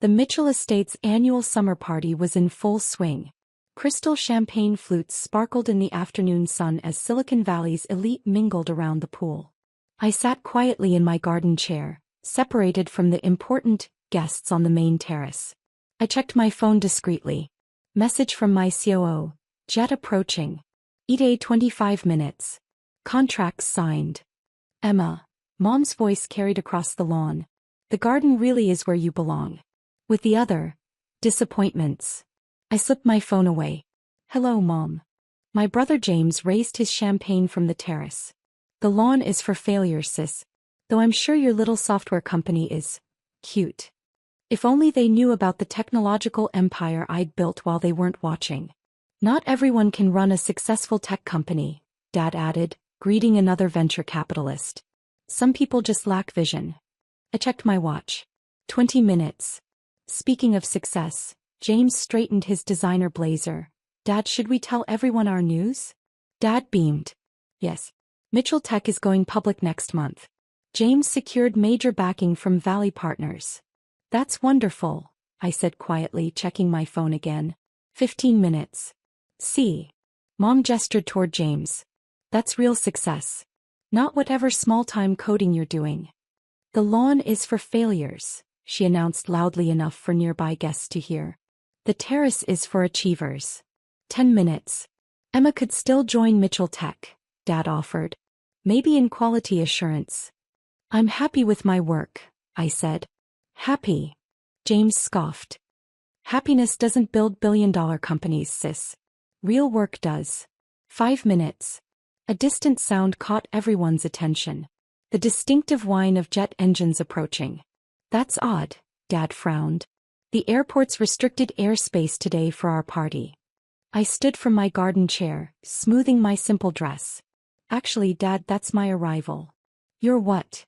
The Mitchell Estates annual summer party was in full swing. Crystal champagne flutes sparkled in the afternoon sun as Silicon Valley's elite mingled around the pool. I sat quietly in my garden chair, separated from the important guests on the main terrace. I checked my phone discreetly. Message from my COO, jet approaching. ETA 25 minutes. Contracts signed. Emma, Mom's voice carried across the lawn. The garden really is where you belong. With the other disappointments. I slipped my phone away. Hello, Mom. My brother James raised his champagne from the terrace. The lawn is for failure, sis. Though I'm sure your little software company is cute. If only they knew about the technological empire I'd built while they weren't watching. Not everyone can run a successful tech company, Dad added, greeting another venture capitalist. Some people just lack vision. I checked my watch. 20 minutes. Speaking of success, James straightened his designer blazer. Dad, should we tell everyone our news? Dad beamed. Yes. Mitchell Tech is going public next month. James secured major backing from Valley Partners. That's wonderful, I said quietly, checking my phone again. 15 minutes. See. Mom gestured toward James. That's real success. Not whatever small-time coding you're doing. The lawn is for failures, she announced loudly enough for nearby guests to hear. The terrace is for achievers. 10 minutes. Emma could still join Mitchell Tech, Dad offered. Maybe in quality assurance. I'm happy with my work, I said. Happy? James scoffed. Happiness doesn't build billion-dollar companies, sis. Real work does. 5 minutes. A distant sound caught everyone's attention. The distinctive whine of jet engines approaching. That's odd, Dad frowned. The airport's restricted airspace today for our party. I stood from my garden chair, smoothing my simple dress. Actually, Dad, that's my arrival. You're what?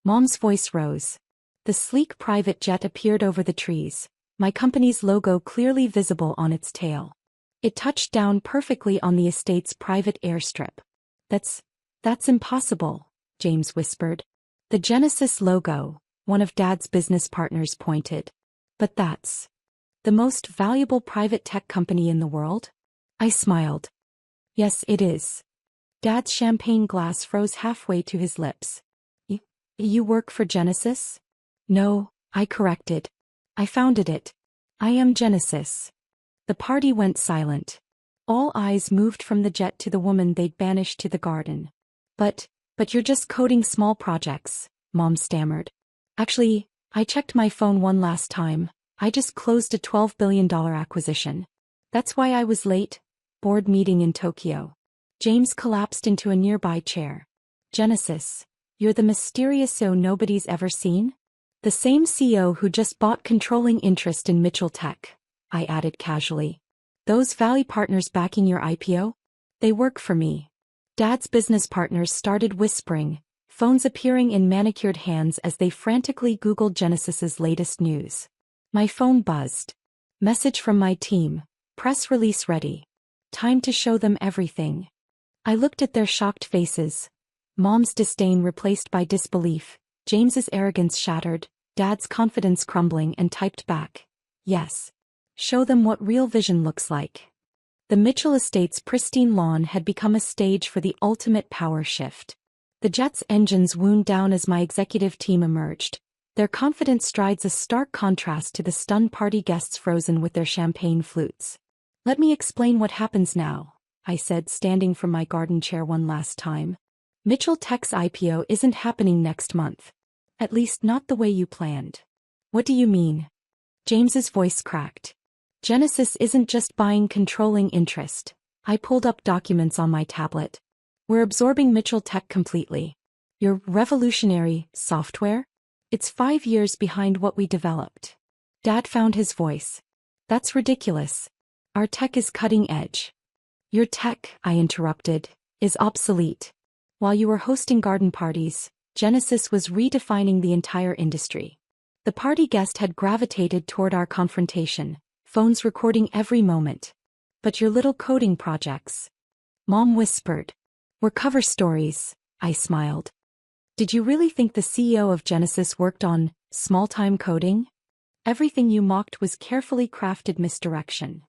Mom's voice rose. The sleek private jet appeared over the trees, my company's logo clearly visible on its tail. It touched down perfectly on the estate's private airstrip. That's impossible, James whispered. The Genesis logo, one of Dad's business partners pointed. But that's the most valuable private tech company in the world? I smiled. Yes, it is. Dad's champagne glass froze halfway to his lips. You work for Genesis? No, I corrected. I founded it. I am Genesis. The party went silent. All eyes moved from the jet to the woman they'd banished to the garden. But you're just coding small projects, Mom stammered. Actually, I checked my phone one last time. I just closed a $12 billion acquisition. That's why I was late. Board meeting in Tokyo. James collapsed into a nearby chair. Genesis, you're the mysterious CEO nobody's ever seen? The same CEO who just bought controlling interest in Mitchell Tech, I added casually. Those Valley Partners backing your IPO? They work for me. Dad's business partners started whispering, phones appearing in manicured hands as they frantically Googled Genesis's latest news. My phone buzzed. Message from my team. Press release ready. Time to show them everything. I looked at their shocked faces. Mom's disdain replaced by disbelief, James's arrogance shattered, Dad's confidence crumbling, and typed back. Yes. Show them what real vision looks like. The Mitchell Estates' pristine lawn had become a stage for the ultimate power shift. The jet's engines wound down as my executive team emerged, their confident strides a stark contrast to the stunned party guests frozen with their champagne flutes. Let me explain what happens now, I said, standing from my garden chair one last time. Mitchell Tech's IPO isn't happening next month. At least not the way you planned. What do you mean? James's voice cracked. Genesis isn't just buying controlling interest. I pulled up documents on my tablet. We're absorbing Mitchell Tech completely. Your revolutionary software? It's 5 years behind what we developed. Dad found his voice. That's ridiculous. Our tech is cutting edge. Your tech, I interrupted, is obsolete. While you were hosting garden parties, Genesis was redefining the entire industry. The party guest had gravitated toward our confrontation, phones recording every moment. But your little coding projects. Mom whispered. Were cover stories, I smiled. Did you really think the CEO of Genesis worked on small-time coding? Everything you mocked was carefully crafted misdirection.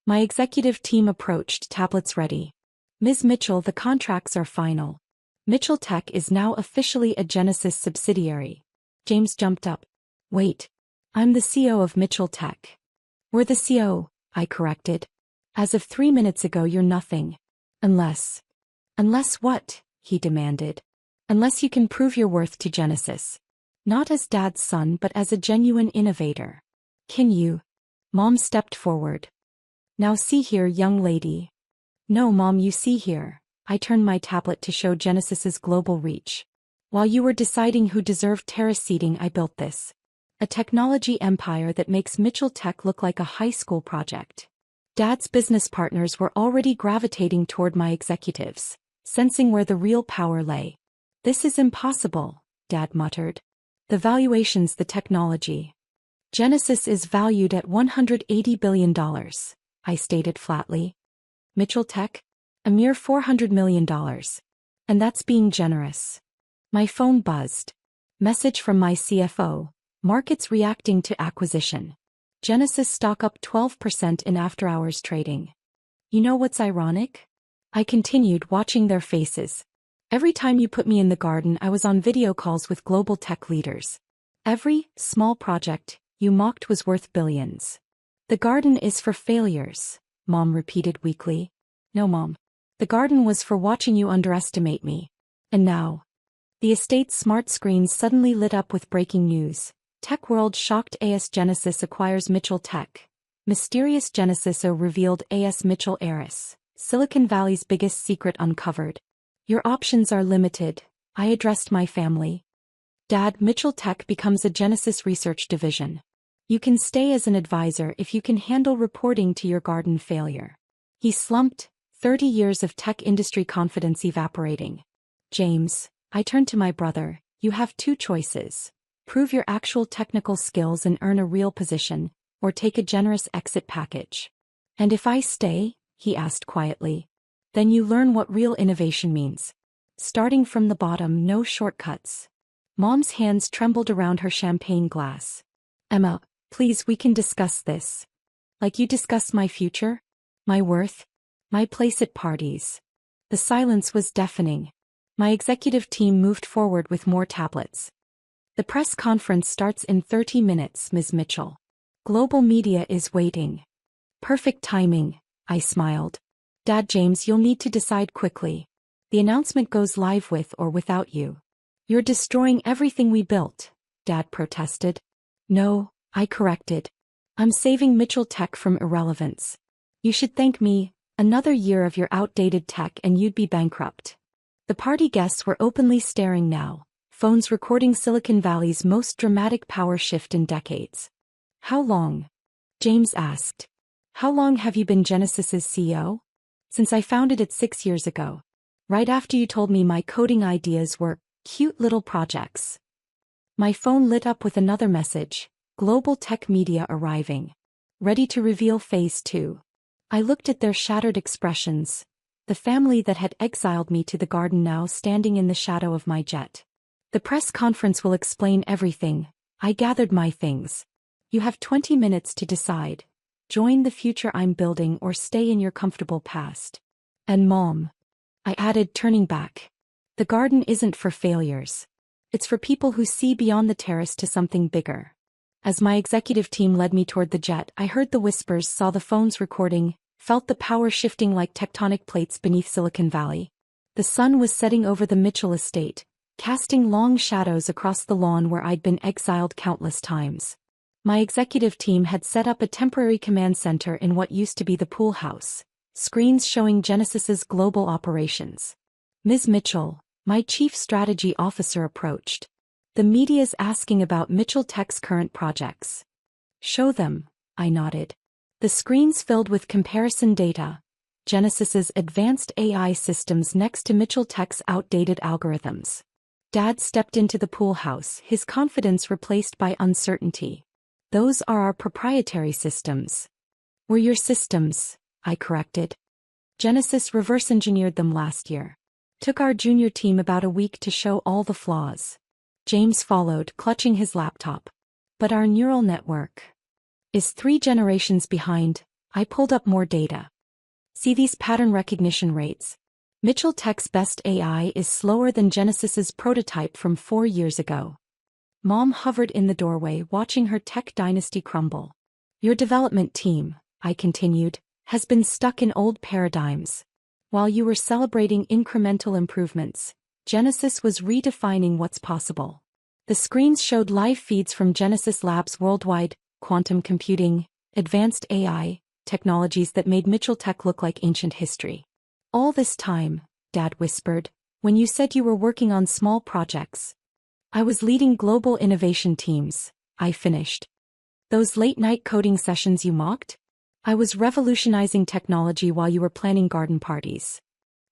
My executive team approached, tablets ready. Ms. Mitchell, the contracts are final. Mitchell Tech is now officially a Genesis subsidiary. James jumped up. Wait. I'm the CEO of Mitchell Tech. We're the CEO, I corrected. As of 3 minutes ago, you're nothing. Unless. Unless what? He demanded. Unless you can prove your worth to Genesis. Not as Dad's son, but as a genuine innovator. Can you? Mom stepped forward. Now see here, young lady. No, Mom, you see here. I turned my tablet to show Genesis's global reach. While you were deciding who deserved terrace seating, I built this. A technology empire that makes Mitchell Tech look like a high school project. Dad's business partners were already gravitating toward my executives, sensing where the real power lay. This is impossible, Dad muttered. The valuations, the technology. Genesis is valued at $180 billion, I stated flatly. Mitchell Tech? A mere $400 million. And that's being generous. My phone buzzed. Message from my CFO. Markets reacting to acquisition. Genesis stock up 12% in after-hours trading. You know what's ironic? I continued, watching their faces. Every time you put me in the garden, I was on video calls with global tech leaders. Every small project you mocked was worth billions. The garden is for failures, Mom repeated weakly. No, Mom. The garden was for watching you underestimate me. And now. The estate's smart screens suddenly lit up with breaking news. Tech World shocked, AS Genesis acquires Mitchell Tech. Mysterious Genesis revealed, AS Mitchell heiress. Silicon Valley's biggest secret uncovered. Your options are limited, I addressed my family. Dad, Mitchell Tech becomes a Genesis research division. You can stay as an advisor if you can handle reporting to your garden failure. He slumped, 30 years of tech industry confidence evaporating. James, I turned to my brother, you have two choices. Prove your actual technical skills and earn a real position, or take a generous exit package. And if I stay, he asked quietly, then you learn what real innovation means. Starting from the bottom, no shortcuts. Mom's hands trembled around her champagne glass. Emma, please, we can discuss this. Like you discussed my future? My worth? My place at parties. The silence was deafening. My executive team moved forward with more tablets. The press conference starts in 30 minutes, Ms. Mitchell. Global media is waiting. Perfect timing, I smiled. Dad, James, you'll need to decide quickly. The announcement goes live with or without you. You're destroying everything we built, Dad protested. No, I corrected. I'm saving Mitchell Tech from irrelevance. You should thank me. Another year of your outdated tech and you'd be bankrupt. The party guests were openly staring now. Phones recording Silicon Valley's most dramatic power shift in decades. How long? James asked. How long have you been Genesis's CEO? Since I founded it 6 years ago. Right after you told me my coding ideas were cute little projects. My phone lit up with another message. Global tech media arriving. Ready to reveal phase 2. I looked at their shattered expressions. The family that had exiled me to the garden now standing in the shadow of my jet. The press conference will explain everything. I gathered my things. You have 20 minutes to decide. Join the future I'm building or stay in your comfortable past. And Mom, I added, turning back. The garden isn't for failures. It's for people who see beyond the terrace to something bigger. As my executive team led me toward the jet, I heard the whispers, saw the phones recording, felt the power shifting like tectonic plates beneath Silicon Valley. The sun was setting over the Mitchell estate, casting long shadows across the lawn where I'd been exiled countless times. My executive team had set up a temporary command center in what used to be the pool house, screens showing Genesis's global operations. Ms. Mitchell, my chief strategy officer, approached. The media's asking about Mitchell Tech's current projects. Show them, I nodded. The screens filled with comparison data. Genesis's advanced AI systems next to Mitchell Tech's outdated algorithms. Dad stepped into the pool house, his confidence replaced by uncertainty. Those are our proprietary systems. Were your systems, I corrected. Genesis reverse engineered them last year. Took our junior team about a week to show all the flaws. James followed, clutching his laptop. But our neural network is 3 generations behind. I pulled up more data. See these pattern recognition rates. Mitchell Tech's best AI is slower than Genesys's prototype from 4 years ago. Mom hovered in the doorway watching her tech dynasty crumble. Your development team, I continued, has been stuck in old paradigms. While you were celebrating incremental improvements, Genesys was redefining what's possible. The screens showed live feeds from Genesys Labs worldwide, quantum computing, advanced AI, technologies that made Mitchell Tech look like ancient history. All this time, Dad whispered, when you said you were working on small projects. I was leading global innovation teams, I finished. Those late-night coding sessions you mocked? I was revolutionizing technology while you were planning garden parties.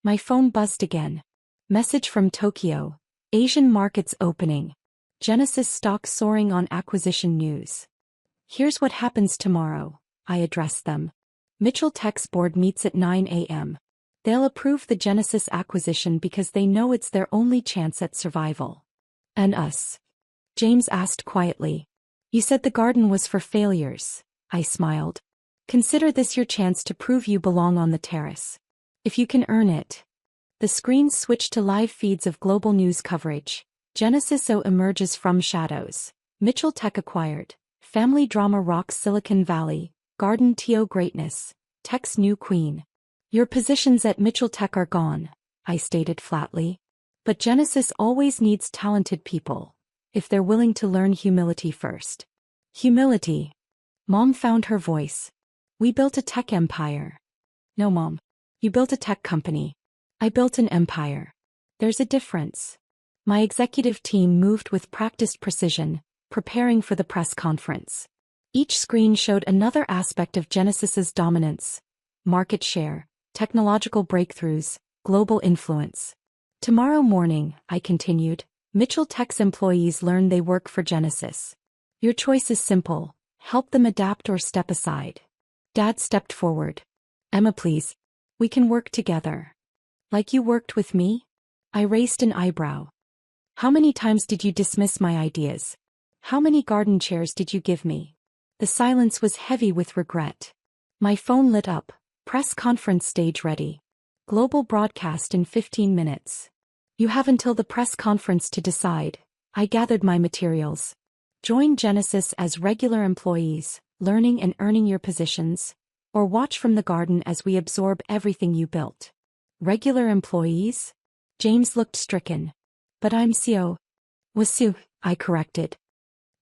My phone buzzed again. Message from Tokyo. Asian markets opening. Genesys stock soaring on acquisition news. Here's what happens tomorrow, I addressed them. Mitchell Tech's board meets at 9 a.m. They'll approve the Genesys acquisition because they know it's their only chance at survival. And us? James asked quietly. You said the garden was for failures, I smiled. Consider this your chance to prove you belong on the terrace. If you can earn it. The screens switched to live feeds of global news coverage. Genesys emerges from shadows. Mitchell Tech acquired. Family drama rocks Silicon Valley. Garden TO greatness. Tech's new queen. Your positions at Mitchell Tech are gone, I stated flatly. But Genesys always needs talented people, if they're willing to learn humility first. Humility. Mom found her voice. We built a tech empire. No, Mom. You built a tech company. I built an empire. There's a difference. My executive team moved with practiced precision, preparing for the press conference. Each screen showed another aspect of Genesys's dominance. Market share, technological breakthroughs, global influence. Tomorrow morning, I continued, Mitchell Tech's employees learn they work for Genesys. Your choice is simple, help them adapt or step aside. Dad stepped forward. Emma, please. We can work together. Like you worked with me? I raised an eyebrow. How many times did you dismiss my ideas? How many garden chairs did you give me? The silence was heavy with regret. My phone lit up. Press conference stage ready. Global broadcast in 15 minutes. You have until the press conference to decide. I gathered my materials. Join Genesys as regular employees, learning and earning your positions, or watch from the garden as we absorb everything you built. Regular employees? James looked stricken. But I'm CEO. Wasu, I corrected.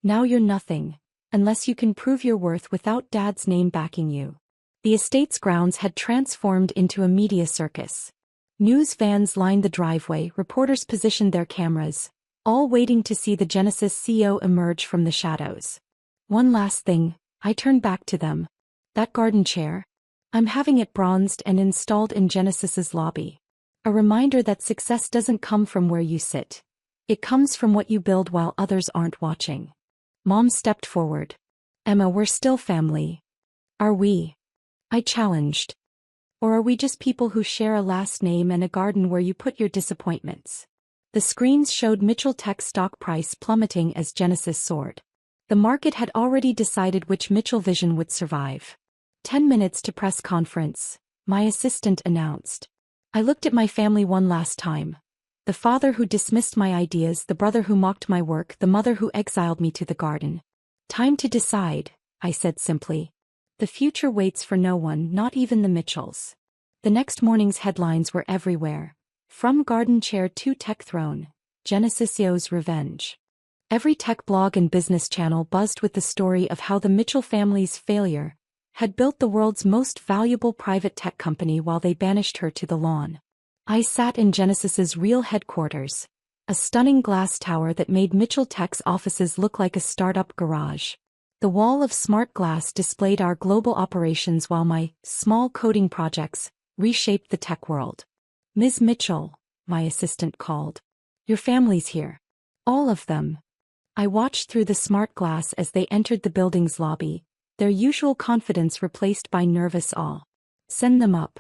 Now you're nothing, unless you can prove your worth without Dad's name backing you. The estate's grounds had transformed into a media circus. News vans lined the driveway, reporters positioned their cameras, all waiting to see the Genesys CEO emerge from the shadows. One last thing, I turned back to them. That garden chair? I'm having it bronzed and installed in Genesys's lobby. A reminder that success doesn't come from where you sit. It comes from what you build while others aren't watching. Mom stepped forward. Emma, we're still family. Are we? I challenged. Or are we just people who share a last name and a garden where you put your disappointments? The screens showed Mitchell Tech's stock price plummeting as Genesys soared. The market had already decided which Mitchell vision would survive. 10 minutes to press conference, my assistant announced. I looked at my family one last time. The father who dismissed my ideas, the brother who mocked my work, the mother who exiled me to the garden. Time to decide, I said simply. The future waits for no one, not even the Mitchells. The next morning's headlines were everywhere. From garden chair to tech throne, Genesys' revenge. Every tech blog and business channel buzzed with the story of how the Mitchell family's failure had built the world's most valuable private tech company while they banished her to the lawn. I sat in Genesys' real headquarters, a stunning glass tower that made Mitchell Tech's offices look like a startup garage. The wall of smart glass displayed our global operations while my small coding projects reshaped the tech world. Ms. Mitchell, my assistant called. Your family's here. All of them. I watched through the smart glass as they entered the building's lobby, their usual confidence replaced by nervous awe. Send them up.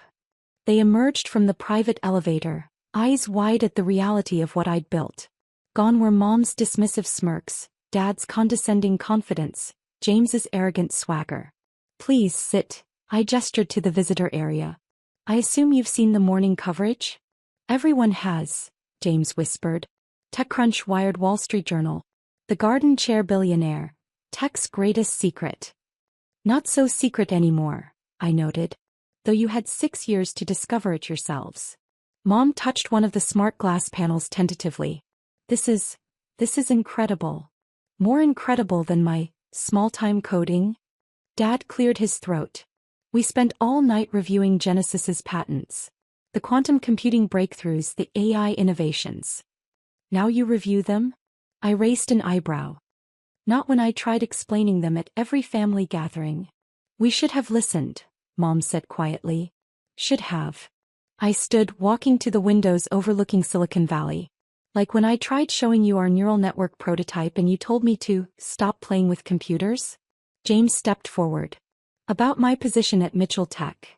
They emerged from the private elevator, eyes wide at the reality of what I'd built. Gone were Mom's dismissive smirks, Dad's condescending confidence, James's arrogant swagger. Please sit. I gestured to the visitor area. I assume you've seen the morning coverage? Everyone has, James whispered. TechCrunch wired Wall Street Journal. The garden chair billionaire. Tech's greatest secret. Not so secret anymore, I noted. Though you had 6 years to discover it yourselves. Mom touched one of the smart glass panels tentatively. This is incredible. More incredible than my small-time coding? Dad cleared his throat. We spent all night reviewing Genesis's patents. The quantum computing breakthroughs, the AI innovations. Now you review them? I raised an eyebrow. Not when I tried explaining them at every family gathering. We should have listened, Mom said quietly. Should have. I stood, walking to the windows overlooking Silicon Valley. Like when I tried showing you our neural network prototype and you told me to stop playing with computers? James stepped forward. About my position at Mitchell Tech.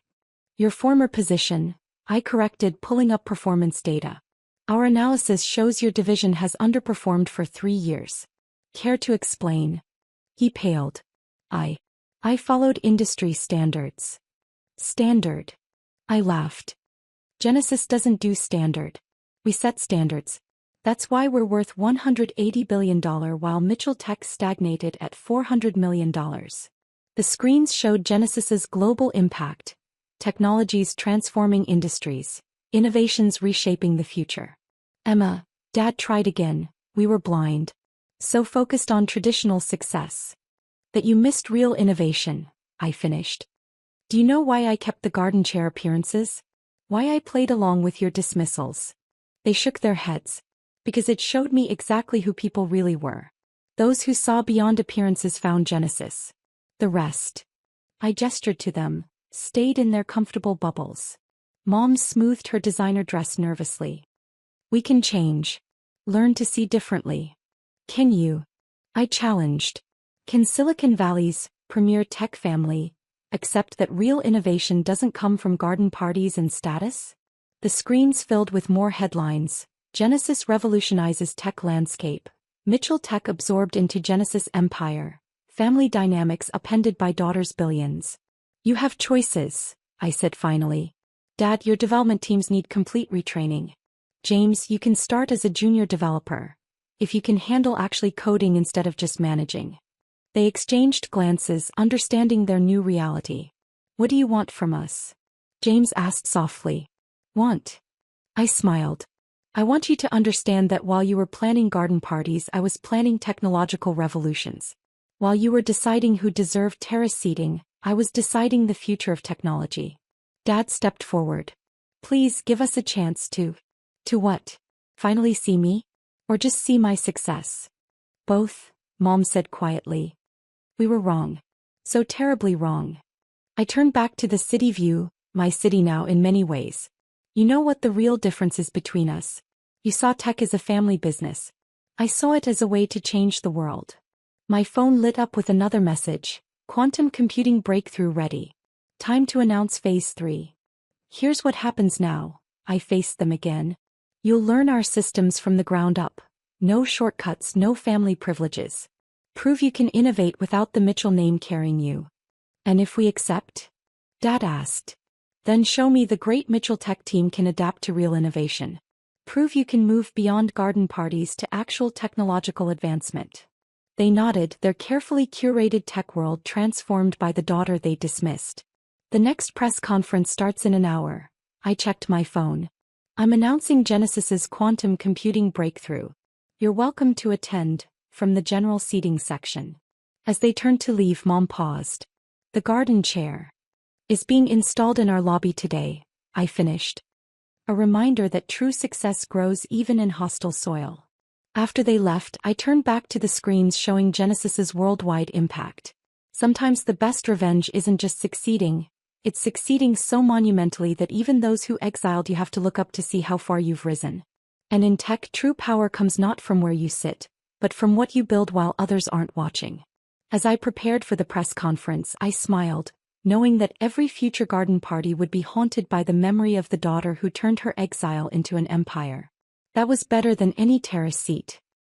Your former position, I corrected, pulling up performance data. Our analysis shows your division has underperformed for 3 years. Care to explain? He paled. I followed industry standards. Standard. I laughed. Genesis doesn't do standard. We set standards. That's why we're worth $180 billion while Mitchell Tech stagnated at $400 million. The screens showed Genesis's global impact, technologies transforming industries, innovations reshaping the future. Emma, Dad tried again, we were blind. So focused on traditional success. That you missed real innovation, I finished. Do you know why I kept the garden chair appearances? Why I played along with your dismissals? They shook their heads. Because it showed me exactly who people really were. Those who saw beyond appearances found Genesis. The rest. I gestured to them, stayed in their comfortable bubbles. Mom smoothed her designer dress nervously. We can change. Learn to see differently. Can you? I challenged. Can Silicon Valley's premier tech family accept that real innovation doesn't come from garden parties and status? The screens filled with more headlines. Genesis revolutionizes tech landscape. Mitchell Tech absorbed into Genesis empire. Family dynamics upended by daughter's billions. You have choices, I said finally. Dad, your development teams need complete retraining. James, you can start as a junior developer. If you can handle actually coding instead of just managing. They exchanged glances, understanding their new reality. What do you want from us? James asked softly. Want? I smiled. I want you to understand that while you were planning garden parties, I was planning technological revolutions. While you were deciding who deserved terrace seating, I was deciding the future of technology. Dad stepped forward. Please give us a chance to what? Finally see me? Or just see my success? Both, Mom said quietly. We were wrong. So terribly wrong. I turned back to the city view, my city now in many ways. You know what the real difference is between us? You saw tech as a family business. I saw it as a way to change the world. My phone lit up with another message. Quantum computing breakthrough ready. Time to announce phase 3. Here's what happens now. I faced them again. You'll learn our systems from the ground up. No shortcuts, no family privileges. Prove you can innovate without the Mitchell name carrying you. And if we accept? Dad asked. Then show me the great Mitchell Tech team can adapt to real innovation. Prove you can move beyond garden parties to actual technological advancement. They nodded, their carefully curated tech world transformed by the daughter they dismissed. The next press conference starts in an hour. I checked my phone. I'm announcing Genesis's quantum computing breakthrough. You're welcome to attend, from the general seating section. As they turned to leave, Mom paused. The garden chair is being installed in our lobby today, I finished. A reminder that true success grows even in hostile soil. After they left, I turned back to the screens showing Genesis's worldwide impact. Sometimes the best revenge isn't just succeeding, it's succeeding so monumentally that even those who exiled you have to look up to see how far you've risen. And in tech, true power comes not from where you sit, but from what you build while others aren't watching. As I prepared for the press conference, I smiled, knowing that every future garden party would be haunted by the memory of the daughter who turned her exile into an empire. That was better than any terrace seat.